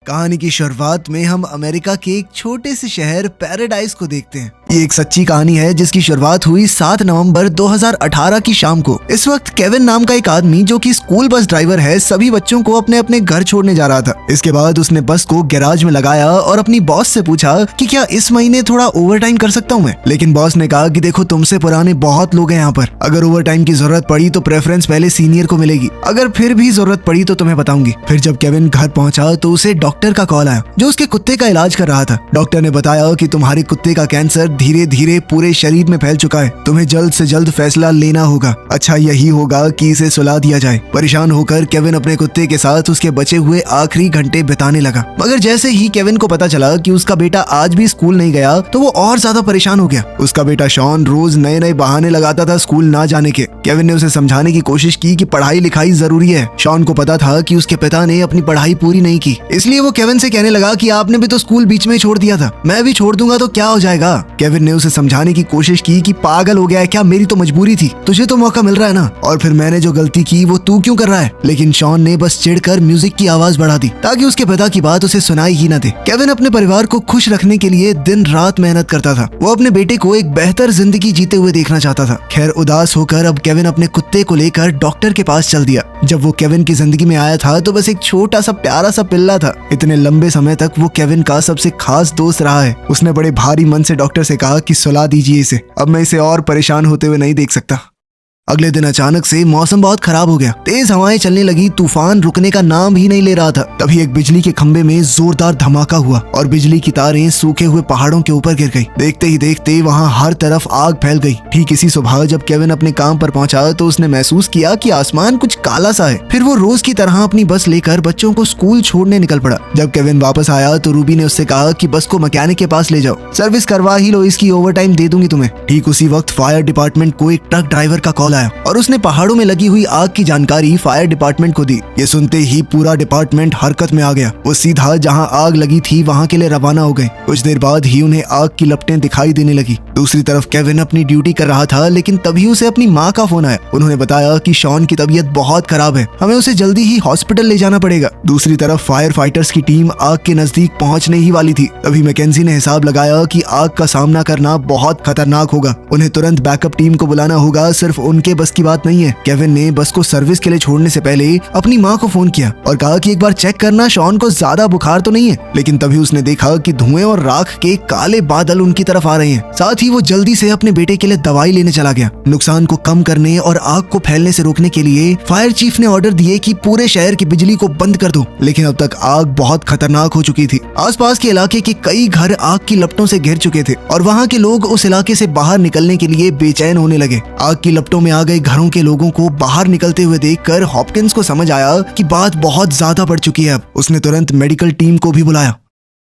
कहानी की शुरुआत में हम अमेरिका के एक छोटे से शहर पैराडाइज को देखते हैं। ये एक सच्ची कहानी है जिसकी शुरुआत हुई 7 नवंबर 2018 की शाम को। इस वक्त केविन नाम का एक आदमी जो कि स्कूल बस ड्राइवर है, सभी बच्चों को अपने अपने घर छोड़ने जा रहा था। इसके बाद उसने बस को गैराज में लगाया और अपनी बॉस से पूछा कि क्या इस महीने थोड़ा ओवर टाइम कर सकता हूँ मैं। लेकिन बॉस ने कहा कि देखो तुमसे पुराने बहुत लोग हैं यहाँ पर, अगर ओवर टाइम की जरूरत पड़ी तो प्रेफरेंस पहले सीनियर को मिलेगी, अगर फिर भी जरूरत पड़ी तो तुम्हें बताऊंगी। फिर जब केविन घर पहुंचा तो उसे डॉक्टर का कॉल आया जो उसके कुत्ते का इलाज कर रहा था। डॉक्टर ने बताया कि तुम्हारे कुत्ते का कैंसर धीरे धीरे पूरे शरीर में फैल चुका है, तुम्हें जल्द से जल्द फैसला लेना होगा। अच्छा यही होगा कि इसे सुला दिया जाए। परेशान होकर केविन अपने कुत्ते के साथ उसके बचे हुए आखिरी घंटे बिताने लगा। मगर जैसे ही केविन को पता चला कि उसका बेटा आज भी स्कूल नहीं गया तो वो और ज्यादा परेशान हो गया। उसका बेटा शॉन रोज नए नए बहाने लगाता था स्कूल ना जाने के। केविन ने उसे समझाने की कोशिश की कि पढ़ाई लिखाई जरूरी है। शॉन को पता था कि उसके पिता ने अपनी पढ़ाई पूरी नहीं की, इसलिए वो केविन से कहने लगा कि आपने भी तो स्कूल बीच में छोड़ दिया था, मैं भी छोड़ दूंगा तो क्या हो जाएगा। केविन ने उसे समझाने की कोशिश की कि पागल हो गया है क्या, मेरी तो मजबूरी थी, तुझे तो मौका मिल रहा है ना, और फिर मैंने जो गलती की वो तू क्यों कर रहा है। लेकिन शॉन ने बस चिढ़कर म्यूजिक की आवाज बढ़ा दी ताकि उसके पिता की बात उसे सुनाई ही न दे। केविन अपने परिवार को खुश रखने के लिए दिन रात मेहनत करता था। वो अपने बेटे को एक बेहतर जिंदगी जीते हुए देखना चाहता था। खैर उदास होकर अब केविन अपने कुत्ते को लेकर डॉक्टर के पास चल दिया। जब वो केविन की जिंदगी में आया था तो बस एक छोटा सा प्यारा सा पिल्ला था। इतने लंबे समय तक वो केविन का सबसे खास दोस्त रहा है। उसने बड़े भारी मन से डॉक्टर से कहा कि सुला दीजिए इसे, अब मैं इसे और परेशान होते हुए नहीं देख सकता। अगले दिन अचानक से मौसम बहुत खराब हो गया। तेज हवाएं चलने लगी, तूफान रुकने का नाम ही नहीं ले रहा था। तभी एक बिजली के खंभे में जोरदार धमाका हुआ और बिजली की तारें सूखे हुए पहाड़ों के ऊपर गिर गई। देखते ही देखते वहां हर तरफ आग फैल गई। ठीक इसी सुबह जब केविन अपने काम पर पहुंचा तो उसने महसूस किया कि आसमान कुछ काला सा है। फिर वो रोज की तरह अपनी बस लेकर बच्चों को स्कूल छोड़ने निकल पड़ा। जब केविन वापस आया तो रूबी ने उससे कहा कि बस को मैकेनिक के पास ले जाओ, सर्विस करवा ही लो, इसकी ओवर टाइम दे दूंगी तुम्हें। ठीक उसी वक्त फायर डिपार्टमेंट को एक ट्रक ड्राइवर का कॉल और उसने पहाड़ों में लगी हुई आग की जानकारी फायर डिपार्टमेंट को दी। ये सुनते ही पूरा डिपार्टमेंट हरकत में आ गया। वो सीधा जहां आग लगी थी वहां के लिए रवाना हो गए। कुछ देर बाद ही उन्हें आग की लपटें दिखाई देने लगी। दूसरी तरफ केविन अपनी ड्यूटी कर रहा था, लेकिन तभी उसे अपनी माँ का फोन आया। उन्होंने बताया कि शॉन की तबीयत बहुत खराब है, हमें उसे जल्दी ही हॉस्पिटल ले जाना पड़ेगा। दूसरी तरफ फायर फाइटर्स की टीम आग के नजदीक पहुंचने ही वाली थी। तभी मैकेंजी ने हिसाब लगाया कि आग का सामना करना बहुत खतरनाक होगा, उन्हें तुरंत बैकअप टीम को बुलाना होगा। सिर्फ उनके बस की बात नहीं है। केविन ने बस को सर्विस के लिए छोड़ने से पहले अपनी माँ को फोन किया और कहा कि एक बार चेक करना शॉन को ज्यादा बुखार तो नहीं है। लेकिन तभी उसने देखा कि धुएं और राख के काले बादल उनकी तरफ आ रहे हैं। साथ ही वो जल्दी से अपने बेटे के लिए दवाई लेने चला गया। नुकसान को कम करने और आग को फैलने से रोकने के लिए फायर चीफ ने ऑर्डर दिए कि पूरे शहर की बिजली को बंद कर दो। लेकिन अब तक आग बहुत खतरनाक हो चुकी थी। आसपास के इलाके के कई घर आग की लपटों से घिर चुके थे और वहाँ के लोग उस इलाके से बाहर निकलने के लिए बेचैन होने लगे। आग की लपटों में आ गए घरों के लोगों को बाहर निकलते हुए देखकर हॉपकिंस को समझ आया कि बात बहुत ज्यादा बढ़ चुकी है। अब उसने तुरंत मेडिकल टीम को भी बुलाया।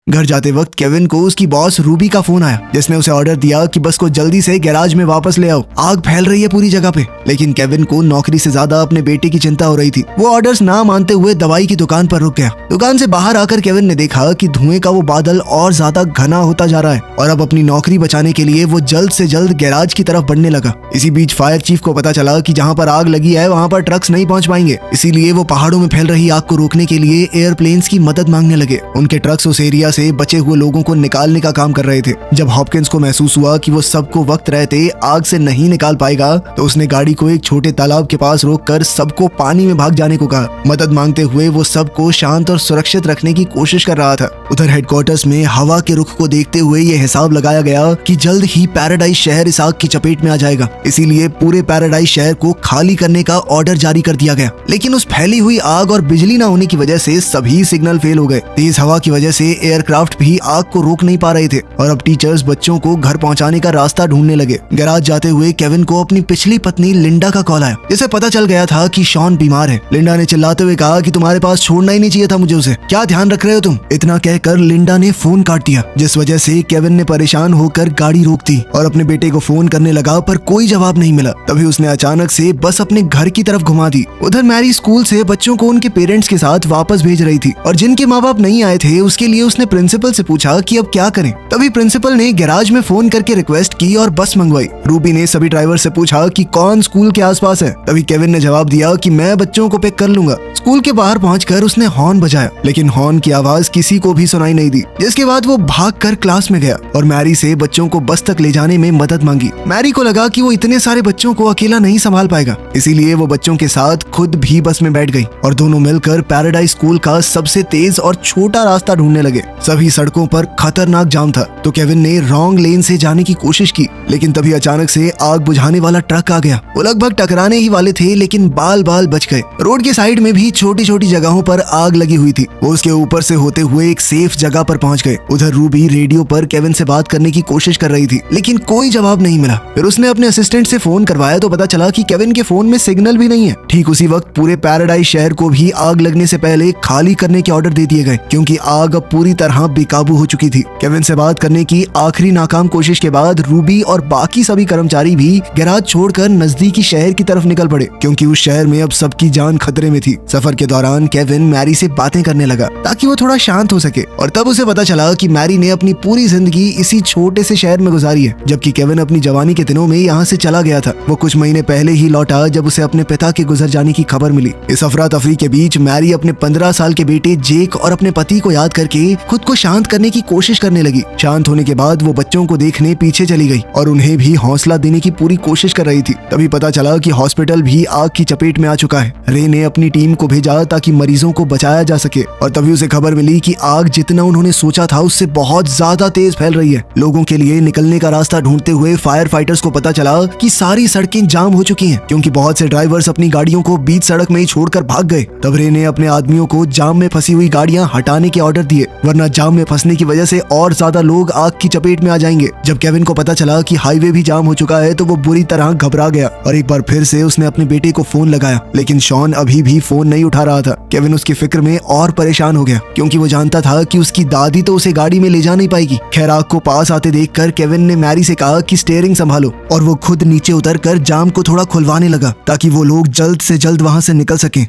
घर जाते वक्त केविन को उसकी बॉस रूबी का फोन आया जिसने उसे ऑर्डर दिया कि बस को जल्दी से गैराज में वापस ले आओ, आग फैल रही है पूरी जगह पे। लेकिन केविन को नौकरी से ज्यादा अपने बेटे की चिंता हो रही थी। वो ऑर्डर्स ना मानते हुए दवाई की दुकान पर रुक गया। दुकान से बाहर आकर केविन ने देखा कि धुएं का वो बादल और ज्यादा घना होता जा रहा है और अब अपनी नौकरी बचाने के लिए वो जल्द से जल्द गैराज की तरफ बढ़ने लगा। इसी बीच फायर चीफ को पता चला कि जहाँ पर आग लगी है वहाँ पर ट्रक्स नहीं पहुँच पाएंगे, इसीलिए वो पहाड़ों में फैल रही आग को रोकने के लिए एयरप्लेन्स की मदद मांगने लगे। उनके ट्रक्स उस एरिया से बचे हुए लोगों को निकालने का काम कर रहे थे। जब हॉपकिंस को महसूस हुआ कि वो सबको वक्त रहते आग से नहीं निकाल पाएगा तो उसने गाड़ी को एक छोटे तालाब के पास रोककर सबको पानी में भाग जाने को कहा। मदद मांगते हुए वो सबको शांत और सुरक्षित रखने की कोशिश कर रहा था। उधर हेडक्वार्टर्स में हवा के रुख को देखते हुए ये हिसाब लगाया गया कि जल्द ही पैराडाइज शहर इस आग की चपेट में आ जाएगा, इसीलिए पूरे पैराडाइज शहर को खाली करने का ऑर्डर जारी कर दिया गया। लेकिन उस फैली हुई आग और बिजली न होने की वजह से सभी सिग्नल फेल हो गए। तेज हवा की वजह से एयरक्राफ्ट भी आग को रोक नहीं पा रहे थे और अब टीचर्स बच्चों को घर पहुंचाने का रास्ता ढूंढने लगे। गैराज जाते हुए केविन को अपनी पिछली पत्नी लिंडा का कॉल आया जिसे पता चल गया था कि शॉन बीमार है। लिंडा ने चिल्लाते हुए कहा कि तुम्हारे पास छोड़ना ही नहीं चाहिए था मुझे उसे, क्या ध्यान रख रहे हो तुम। इतना कहकर लिंडा ने फोन काट दिया जिस वजह से केविन ने परेशान होकर गाड़ी रोक दी और अपने बेटे को फोन करने लगा पर कोई जवाब नहीं मिला। तभी उसने अचानक से बस अपने घर की तरफ घुमा दी। उधर मैरी स्कूल से बच्चों को उनके पेरेंट्स के साथ वापस भेज रही थी और जिनके माँ बाप नहीं आए थे उसके लिए उसने प्रिंसिपल से पूछा कि अब क्या करें। तभी प्रिंसिपल ने गैराज में फोन करके रिक्वेस्ट की और बस मंगवाई। रूबी ने सभी ड्राइवर से पूछा कि कौन स्कूल के आसपास है। तभी केविन ने जवाब दिया कि मैं बच्चों को पिक कर लूंगा। स्कूल के बाहर पहुंचकर उसने हॉर्न बजाया, लेकिन हॉर्न की आवाज किसी को भी सुनाई नहीं दी। जिसके बाद वो भागकर क्लास में गया और मैरी से बच्चों को बस तक ले जाने में मदद मांगी। मैरी को लगा कि वो इतने सारे बच्चों को अकेला नहीं संभाल पाएगा, इसीलिए वो बच्चों के साथ खुद भी बस में बैठ गई और दोनों मिलकर पैराडाइज स्कूल का सबसे तेज और छोटा रास्ता ढूंढने लगे। सभी सड़कों पर खतरनाक जाम था, तो केविन ने रॉन्ग लेन से जाने की कोशिश की, लेकिन तभी अचानक से आग बुझाने वाला ट्रक आ गया। वो लगभग टकराने ही वाले थे, लेकिन बाल बाल बच गए। रोड के साइड में भी छोटी छोटी जगहों पर आग लगी हुई थी। वो उसके ऊपर से होते हुए एक सेफ जगह पर पहुंच गए। उधर रूबी रेडियो पर केविन से बात करने की कोशिश कर रही थी, लेकिन कोई जवाब नहीं मिला। फिर उसने अपने असिस्टेंट से फोन करवाया तो पता चला कि केविन के फोन में सिग्नल भी नहीं है। ठीक उसी वक्त पूरे पैराडाइज शहर को भी आग लगने से पहले खाली करने के ऑर्डर दे दिए गए, क्योंकि आग अब पूरी तरह बेकाबू हो चुकी थी। केविन से बात करने की आखिरी नाकाम कोशिश के बाद रूबी और बाकी सभी कर्मचारी भी गैराज छोड़कर नजदीकी शहर की तरफ निकल पड़े, क्योंकि उस शहर में अब सबकी जान खतरे में थी। सफर के दौरान केविन मैरी से बातें करने लगा ताकि वो थोड़ा शांत हो सके, और तब उसे पता चला कि मैरी ने अपनी पूरी जिंदगी इसी छोटे से शहर में गुजारी है, जबकि केविन अपनी जवानी के दिनों में यहाँ से चला गया था। वो कुछ महीने पहले ही लौटा जब उसे अपने पिता के गुजर जाने की खबर मिली। इस अफरा तफरी के बीच मैरी अपने 15 साल के बेटे जेक और अपने पति को याद करके खुद को शांत करने की कोशिश करने लगी। शांत होने के बाद वो बच्चों को देखने पीछे चली गई और उन्हें भी हौसला देने की पूरी कोशिश कर रही थी। तभी पता चला कि हॉस्पिटल भी आग की चपेट में आ चुका है। रे ने अपनी टीम को भेजा ताकि मरीजों को बचाया जा सके, और तभी उसे खबर मिली कि आग जितना उन्होंने सोचा था उससे बहुत ज्यादा तेज फैल रही है। लोगों के लिए निकलने का रास्ता ढूंढते हुए फायर फाइटर्स को पता चला कि सारी सड़कें जाम हो चुकी हैं, क्योंकि बहुत से ड्राइवर्स अपनी गाड़ियों को बीच सड़क में ही छोड़कर भाग गए। तब रे ने अपने आदमियों को जाम में फंसी हुई गाड़ियां हटाने के ऑर्डर दिए, वरना जाम में फंसने की वजह से और ज्यादा लोग आग की चपेट में आ जाएंगे। जब केविन को पता चला कि हाईवे भी जाम हो चुका है तो वो बुरी तरह घबरा गया और एक बार फिर से उसने अपने बेटे को फोन लगाया, लेकिन शॉन अभी भी फोन नहीं उठा रहा था। केविन उसकी फिक्र में और परेशान हो गया, क्योंकि वो जानता था कि उसकी दादी तो उसे गाड़ी में ले जा नहीं पाएगी। खैर, आग को पास आते देखकर केविन ने मैरी से कहा कि स्टीयरिंग संभालो, और वो खुद नीचे उतरकर जाम को थोड़ा खुलवाने लगा ताकि वो लोग जल्द से जल्द वहां से निकल सकें।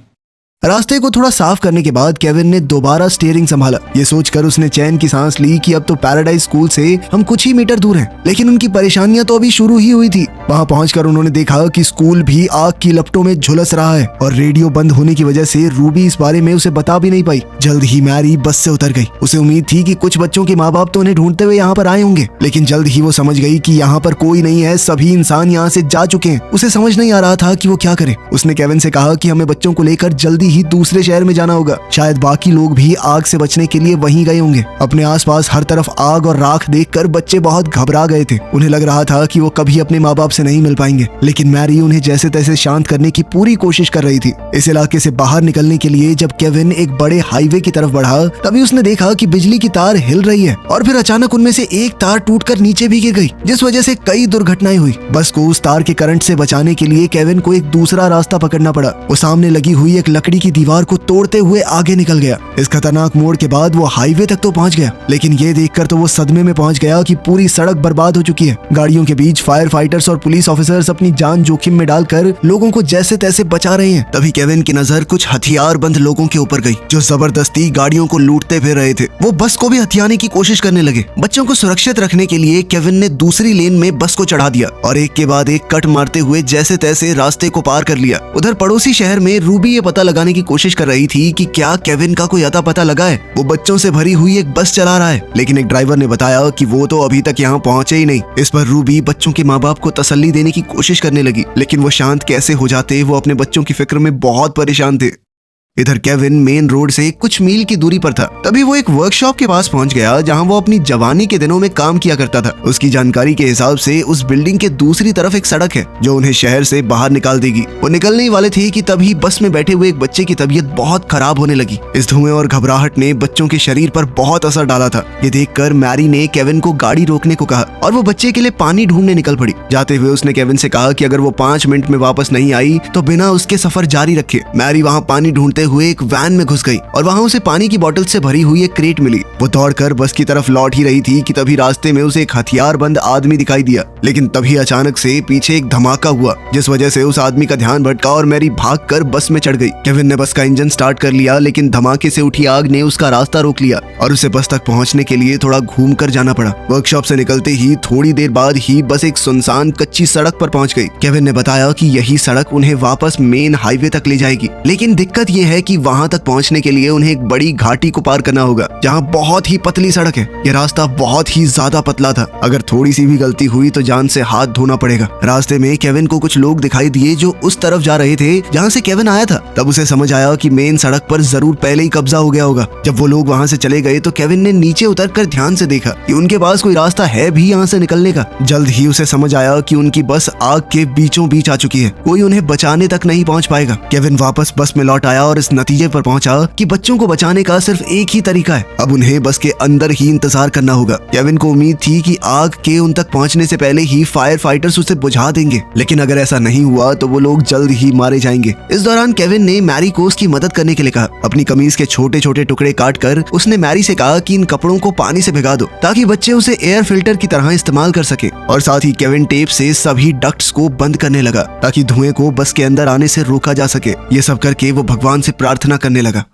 रास्ते को थोड़ा साफ करने के बाद केविन ने दोबारा स्टीयरिंग संभाला। ये सोचकर उसने चैन की सांस ली कि अब तो पैराडाइज स्कूल से हम कुछ ही मीटर दूर हैं, लेकिन उनकी परेशानियां तो अभी शुरू ही हुई थी। वहां पहुंचकर उन्होंने देखा कि स्कूल भी आग की लपटों में झुलस रहा है, और रेडियो बंद होने की वजह से रूबी इस बारे में उसे बता भी नहीं पाई। जल्द ही मैरी बस से उतर गई। उसे उम्मीद थी कि कुछ बच्चों के माँ बाप तो उन्हें ढूंढते हुए यहाँ पर आए होंगे, लेकिन जल्द ही वो समझ गई कि यहाँ पर कोई नहीं है, सभी इंसान यहाँ से जा चुके हैं। उसे समझ नहीं आ रहा था कि वो क्या करे। उसने केविन से कहा कि हमें बच्चों को लेकर जल्दी ही दूसरे शहर में जाना होगा। शायद बाकी लोग भी आग से बचने के लिए वहीं गए होंगे। अपने आसपास हर तरफ आग और राख देखकर बच्चे बहुत घबरा गए थे। उन्हें लग रहा था कि वो कभी अपने माँ बाप से नहीं मिल पाएंगे, लेकिन मैरी उन्हें जैसे तैसे शांत करने की पूरी कोशिश कर रही थी। इस इलाके से बाहर निकलने के लिए जब केविन एक बड़े हाईवे की तरफ बढ़ा, तभी उसने देखा कि बिजली की तार हिल रही है, और फिर अचानक उनमें से एक तार टूटकर नीचे भी गिर गई, जिस वजह से कई दुर्घटनाएं हुई। बस को उस तार के करंट से बचाने के लिए केविन को एक दूसरा रास्ता पकड़ना पड़ा। वो सामने लगी हुई एक लकड़ी की दीवार को तोड़ते हुए आगे निकल गया। इस खतरनाक मोड़ के बाद वो हाईवे तक तो पहुंच गया, लेकिन ये देखकर तो वो सदमे में पहुंच गया कि पूरी सड़क बर्बाद हो चुकी है। गाड़ियों के बीच फायर फाइटर्स और पुलिस ऑफिसर्स अपनी जान जोखिम में डालकर लोगों को जैसे तैसे बचा रहे हैं। तभी केविन की नजर कुछ हथियारबंद लोगों के ऊपर गई, जो जबरदस्ती गाड़ियों को लूटते फिर रहे थे। वो बस को भी हथियाने की कोशिश करने लगे। बच्चों को सुरक्षित रखने के लिए केविन ने दूसरी लेन में बस को चढ़ा दिया और एक के बाद एक कट मारते हुए जैसे तैसे रास्ते को पार कर लिया। उधर पड़ोसी शहर में रूबी ये पता लगाने की कोशिश कर रही थी कि क्या केविन का कोई अता पता लगा है। वो बच्चों से भरी हुई एक बस चला रहा है, लेकिन एक ड्राइवर ने बताया कि वो तो अभी तक यहाँ पहुंचे ही नहीं। इस पर रूबी बच्चों के माँ बाप को तसल्ली देने की कोशिश करने लगी, लेकिन वो शांत कैसे हो जाते, वो अपने बच्चों की फिक्र में बहुत परेशान थे। इधर केविन मेन रोड से कुछ मील की दूरी पर था। तभी वो एक वर्कशॉप के पास पहुंच गया जहां वो अपनी जवानी के दिनों में काम किया करता था। उसकी जानकारी के हिसाब से उस बिल्डिंग के दूसरी तरफ एक सड़क है जो उन्हें शहर से बाहर निकाल देगी। वो निकलने ही वाले थे कि तभी बस में बैठे हुए एक बच्चे की तबीयत बहुत खराब होने लगी। इस धुएं और घबराहट ने बच्चों के शरीर पर बहुत असर डाला था। ये देखकर मैरी ने केविन को गाड़ी रोकने को कहा और वो बच्चे के लिए पानी ढूंढने निकल पड़ी। जाते हुए उसने केविन से कहा कि अगर वो 5 मिनट में वापस नहीं आई तो बिना उसके सफर जारी रखे। मैरी वहाँ पानी ढूंढते हुए एक वैन में घुस गई और वहाँ उसे पानी की बोतल से भरी हुई एक क्रेट मिली। वो दौड़कर बस की तरफ लौट ही रही थी कि तभी रास्ते में उसे एक हथियारबंद आदमी दिखाई दिया। लेकिन तभी अचानक से पीछे एक धमाका हुआ, जिस वजह से उस आदमी का ध्यान भटका और मैरी भागकर बस में चढ़ गई। केविन ने बस का इंजन स्टार्ट कर लिया, लेकिन धमाके से उठी आग ने उसका रास्ता रोक लिया और उसे बस तक पहुंचने के लिए थोड़ा घूम कर जाना पड़ा। वर्कशॉप से निकलते ही थोड़ी देर बाद ही बस एक सुनसान कच्ची सड़क पर पहुंच गई। केविन ने बताया कि यही सड़क उन्हें वापस मेन हाईवे तक ले जाएगी, लेकिन दिक्कत यह है कि वहां तक पहुंचने के लिए उन्हें एक बड़ी घाटी को पार करना होगा, जहां बहुत ही पतली सड़क है। यह रास्ता बहुत ही ज्यादा पतला था, अगर थोड़ी सी भी गलती हुई तो जान से हाथ धोना पड़ेगा। रास्ते में केविन को कुछ लोग दिखाई दिए जो उस तरफ जा रहे थे जहाँ से केविन आया था। तब उसे समझ आया कि मेन सड़क पर जरूर पहले ही कब्जा हो गया होगा। जब वो लोग वहाँ से चले गए तो केविन ने नीचे उतरकर ध्यान से देखा कि उनके पास कोई रास्ता है भी यहाँ से निकलने का। जल्द ही उसे समझ आया कि उनकी बस आग के बीचों बीच आ चुकी है, कोई उन्हें बचाने तक नहीं पहुँच पाएगा। केविन वापस बस में लौट आया और इस नतीजे पर पहुंचा कि बच्चों को बचाने का सिर्फ एक ही तरीका है, अब उन्हें बस के अंदर ही इंतजार करना होगा। केविन को उम्मीद थी कि आग के उन तक पहुंचने से पहले ही फायर फाइटर्स उसे बुझा देंगे, लेकिन अगर ऐसा नहीं हुआ तो वो लोग जल्द ही मारे जाएंगे। इस दौरान केविन ने मैरी को उसकी मदद करने के लिए कहा। अपनी कमीज के छोटे छोटे टुकड़े काटकर उसने मैरी से कहा कि इन कपड़ों को पानी से भिगा दो ताकि बच्चे उसे एयर फिल्टर की तरह इस्तेमाल कर सके। और साथ ही केविन टेप से सभी डक्ट्स को बंद करने लगा ताकि धुएं को बस के अंदर आने से रोका जा सके। ये सब करके वो भगवान से प्रार्थना करने लगा।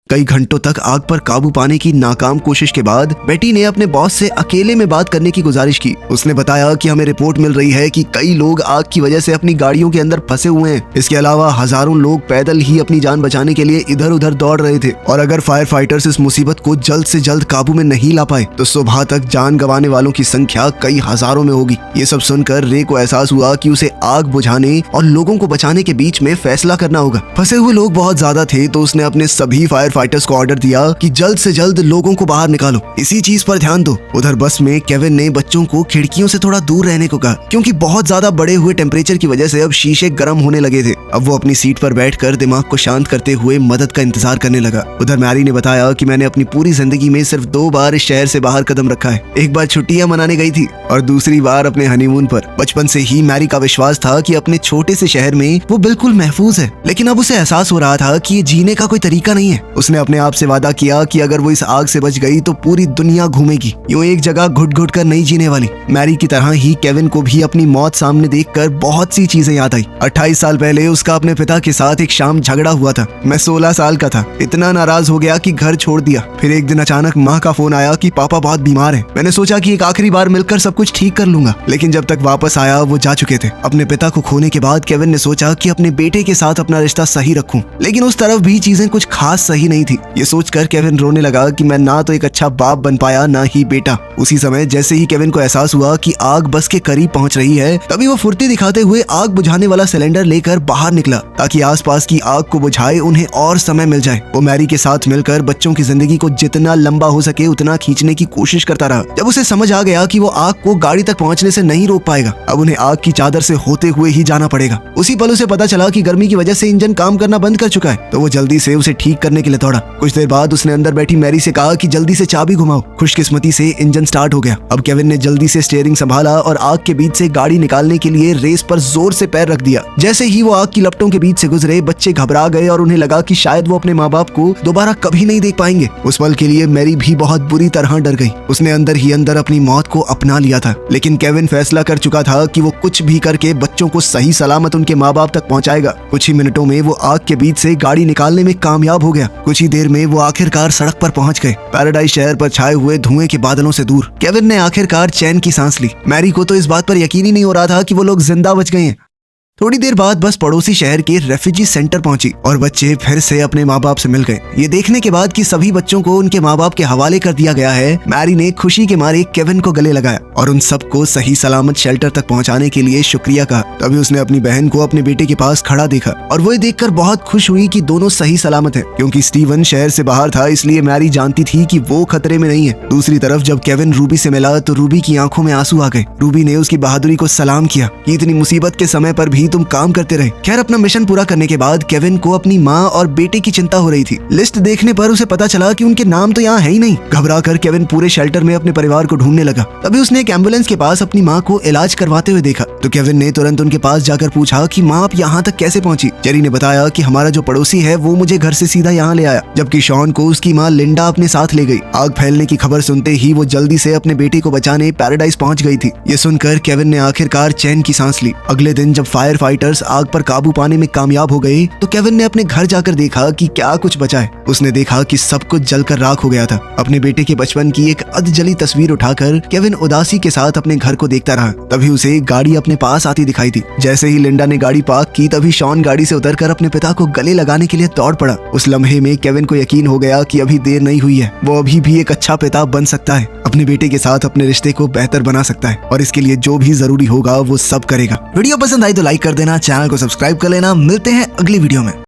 कई घंटों तक आग पर काबू पाने की नाकाम कोशिश के बाद बेटी ने अपने बॉस से अकेले में बात करने की गुजारिश की। उसने बताया कि हमें रिपोर्ट मिल रही है कि कई लोग आग की वजह से अपनी गाड़ियों के अंदर फंसे हुए हैं। इसके अलावा हजारों लोग पैदल ही अपनी जान बचाने के लिए इधर उधर दौड़ रहे थे और अगर फायर फाइटर्स इस मुसीबत को जल्द से जल्द काबू में नहीं ला पाए तो सुबह तक जान गंवाने वालों की संख्या कई हजारों में होगी। ये सब सुनकर रे को एहसास हुआ कि उसे आग बुझाने और लोगों को बचाने के बीच में फैसला करना होगा। फंसे हुए लोग बहुत ज्यादा थे तो उसने अपने सभी फायर फाइटर्स को ऑर्डर दिया कि जल्द से जल्द लोगों को बाहर निकालो, इसी चीज पर ध्यान दो। उधर बस में केविन ने बच्चों को खिड़कियों से थोड़ा दूर रहने को कहा, क्योंकि बहुत ज्यादा बढ़े हुए टेम्परेचर की वजह से अब शीशे गर्म होने लगे थे। अब वो अपनी सीट पर बैठकर दिमाग को शांत करते हुए मदद का इंतजार करने लगा। उधर मैरी ने बताया कि मैंने अपनी पूरी जिंदगी में सिर्फ 2 बार इस शहर से बाहर कदम रखा है। एक बार छुट्टियां मनाने गई थी और दूसरी बार अपने हनीमून पर। बचपन से ही मैरी का विश्वास था कि अपने छोटे से शहर में वो बिल्कुल महफूज है, लेकिन अब उसे एहसास हो रहा था कि ये जीने का कोई तरीका नहीं है। उसने अपने आप से वादा किया कि अगर वो इस आग से बच गई तो पूरी दुनिया घूमेगी, यूं एक जगह घुट घुट कर नहीं जीने वाली। मैरी की तरह ही केविन को भी अपनी मौत सामने देखकर बहुत सी चीजें याद आई। 28 साल पहले उसका अपने पिता के साथ एक शाम झगड़ा हुआ था। मैं 16 साल का था, इतना नाराज हो गया कि घर छोड़ दिया। फिर एक दिन अचानक माँ का फोन आया कि पापा बहुत बीमार है। मैंने सोचा कि एक आखिरी बार मिलकर सब कुछ ठीक कर लूंगा, लेकिन जब तक वापस आया वो जा चुके थे। अपने पिता को खोने के बाद केविन ने सोचा कि अपने बेटे के साथ अपना रिश्ता सही रखूं, लेकिन उस तरफ भी चीजें कुछ खास सही नहीं थी। ये सोचकर केविन रोने लगा कि मैं ना तो एक अच्छा बाप बन पाया ना ही बेटा। उसी समय जैसे ही केविन को एहसास हुआ कि आग बस के करीब पहुंच रही है, तभी वो फुर्ती दिखाते हुए आग बुझाने वाला सिलेंडर लेकर बाहर निकला ताकि आसपास की आग को बुझाए उन्हें और समय मिल जाए। वो मैरी के साथ मिलकर बच्चों की जिंदगी को जितना लंबा हो सके उतना खींचने की कोशिश करता रहा। जब उसे समझ आ गया कि वो आग को गाड़ी तक पहुंचने से नहीं रोक पाएगा, अब उन्हें आग की चादर से होते हुए ही जाना पड़ेगा। उसी पल उसे पता चला कि गर्मी की वजह से इंजन काम करना बंद कर चुका है, तो वो जल्दी से उसे ठीक करने के लिए दौड़ा। कुछ देर बाद उसने अंदर बैठी मैरी से कहा कि जल्दी से चाबी घुमाओ। खुशकिस्मती से इंजन स्टार्ट हो गया। अब केविन ने जल्दी से स्टीयरिंग संभाला और आग के बीच से गाड़ी निकालने के लिए रेस पर जोर से पैर रख दिया। जैसे ही वो आग की लपटों के बीच से गुजरे, बच्चे घबरा गए और उन्हें लगा कि शायद वो अपने माँ बाप को दोबारा कभी नहीं देख पाएंगे। उस पल के लिए मैरी भी बहुत बुरी तरह डर गई। उसने अंदर ही अंदर अपनी मौत को अपना लिया था, लेकिन केविन फैसला कर चुका था कि वो कुछ भी करके बच्चों को सही सलामत उनके माँ बाप तक पहुँचाएगा। कुछ ही मिनटों में वो आग के बीच से गाड़ी निकालने में कामयाब हो गया। कुछ ही देर में वो आखिरकार सड़क पर पहुंच गए, पैराडाइज शहर पर छाए हुए धुएं के बादलों से दूर। केविन ने आखिरकार चैन की सांस ली। मैरी को तो इस बात पर यकीन ही नहीं हो रहा था कि वो लोग जिंदा बच गए हैं। थोड़ी देर बाद बस पड़ोसी शहर के रेफ्यूजी सेंटर पहुंची और बच्चे फिर से अपने माँ बाप से मिल गए। ये देखने के बाद कि सभी बच्चों को उनके माँ बाप के हवाले कर दिया गया है, मैरी ने खुशी के मारे केविन को गले लगाया और उन सबको सही सलामत शेल्टर तक पहुंचाने के लिए शुक्रिया कहा। तभी उसने अपनी बहन को अपने बेटे के पास खड़ा देखा और वो देखकर बहुत खुश हुई कि दोनों सही सलामत है। क्योंकि स्टीवन शहर से बाहर था, इसलिए मैरी जानती थी कि वो खतरे में नहीं है। दूसरी तरफ जब केविन रूबी से मिला तो रूबी की आंखों में आंसू आ गए। रूबी ने उसकी बहादुरी को सलाम किया कि इतनी मुसीबत के समय पर भी तुम काम करते रहे। खैर अपना मिशन पूरा करने के बाद केविन को अपनी माँ और बेटे की चिंता हो रही थी। लिस्ट देखने पर उसे पता चला कि उनके नाम तो यहाँ है ही नहीं। घबरा कर केविन पूरे शेल्टर में अपने परिवार को ढूंढने लगा। तभी उसने एक एम्बुलेंस के पास अपनी माँ को इलाज करवाते हुए देखा तो केविन ने तुरंत उनके पास जाकर पूछा कि माँ आप यहाँ तक कैसे पहुंची। जेरी ने बताया कि हमारा जो पड़ोसी है वो मुझे घर से सीधा यहाँ ले आया, जबकि शॉन को उसकी माँ लिंडा अपने साथ ले गई। आग फैलने की खबर सुनते ही वो जल्दी से अपने बेटे को बचाने पैराडाइज पहुंच गई थी। ये सुनकर केविन ने आखिरकार चैन की सांस ली। अगले दिन जब फायर फाइटर्स आग पर काबू पाने में कामयाब हो गए तो केविन ने अपने घर जाकर देखा कि क्या कुछ बचा है। उसने देखा कि सब कुछ जलकर राख हो गया था। अपने बेटे के बचपन की एक अधजली तस्वीर उठाकर केविन उदासी के साथ अपने घर को देखता रहा। तभी उसे एक गाड़ी अपने पास आती दिखाई दी। जैसे ही लिंडा ने गाड़ी पार्क की तभी शॉन गाड़ी से उतरकर अपने पिता को गले लगाने के लिए दौड़ पड़ा। उस लम्हे में केविन को यकीन हो गया कि अभी देर नहीं हुई है, वो अभी भी एक अच्छा पिता बन सकता है, अपने बेटे के साथ अपने रिश्ते को बेहतर बना सकता है और इसके लिए जो भी जरूरी होगा वो सब करेगा। वीडियो पसंद आई तो लाइक कर देना, चैनल को सब्सक्राइब कर लेना। मिलते हैं अगली वीडियो में।